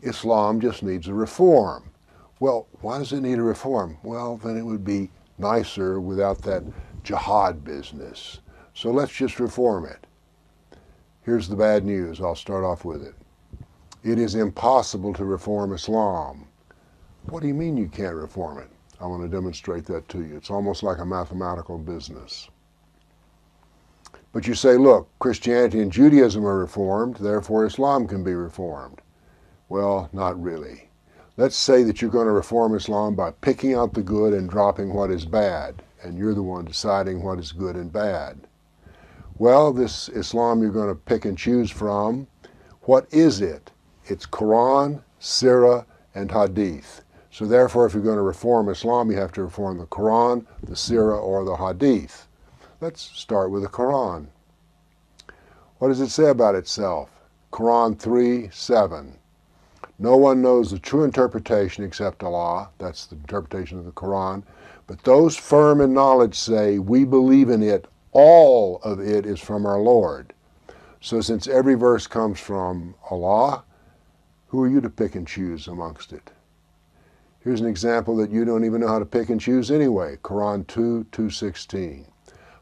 Islam just needs a reform. Well, why does it need a reform? Well, then it would be nicer without that jihad business. So let's just reform it. Here's the bad news. I'll start off with it. It is impossible to reform Islam. What do you mean you can't reform it? I want to demonstrate that to you. It's almost like a mathematical business. But you say, look, Christianity and Judaism are reformed, therefore Islam can be reformed. Well, not really. Let's say that you're going to reform Islam by picking out the good and dropping what is bad, and you're the one deciding what is good and bad. Well, this Islam you're going to pick and choose from, what is it? It's Quran, Sirah, and Hadith. So therefore, if you're going to reform Islam, you have to reform the Quran, the Sirah, or the Hadith. Let's start with the Quran. What does it say about itself? Quran 3:7. No one knows the true interpretation except Allah. That's the interpretation of the Quran. But those firm in knowledge say, we believe in it. All of it is from our Lord. So since every verse comes from Allah, who are you to pick and choose amongst it? Here's an example that you don't even know how to pick and choose anyway. Quran 2:216.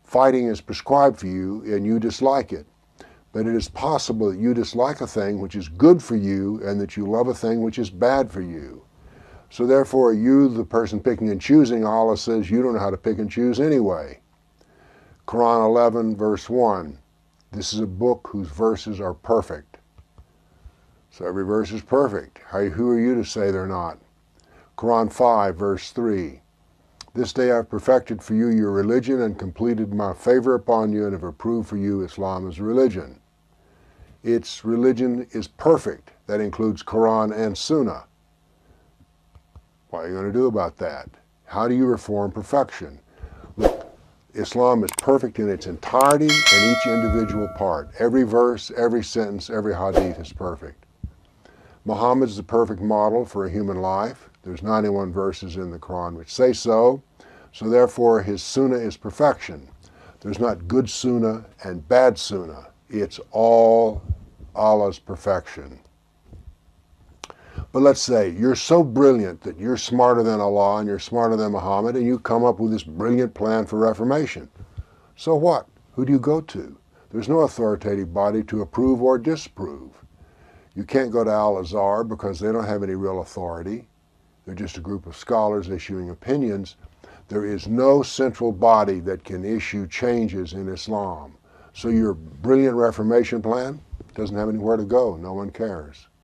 Fighting is prescribed for you and you dislike it. But it is possible that you dislike a thing which is good for you and that you love a thing which is bad for you. So therefore you, the person picking and choosing, Allah says you don't know how to pick and choose anyway. Quran 11 verse 1. This is a book whose verses are perfect. So every verse is perfect. Who are you to say they're not? Quran 5 verse 3. This day I've perfected for you your religion and completed my favor upon you and have approved for you Islam as religion. Its religion is perfect. That includes Quran and Sunnah. What are you going to do about that? How do you reform perfection? Look, Islam is perfect in its entirety and each individual part. Every verse, every sentence, every hadith is perfect. Muhammad's the perfect model for a human life. There's 91 verses in the Quran which say so. So therefore his Sunnah is perfection. There's not good Sunnah and bad Sunnah. It's all Allah's perfection. But let's say you're so brilliant that you're smarter than Allah and you're smarter than Muhammad and you come up with this brilliant plan for reformation. So what? Who do you go to? There's no authoritative body to approve or disapprove. You can't go to Al-Azhar because they don't have any real authority. They're just a group of scholars issuing opinions. There is no central body that can issue changes in Islam. So your brilliant reformation plan doesn't have anywhere to go. No one cares.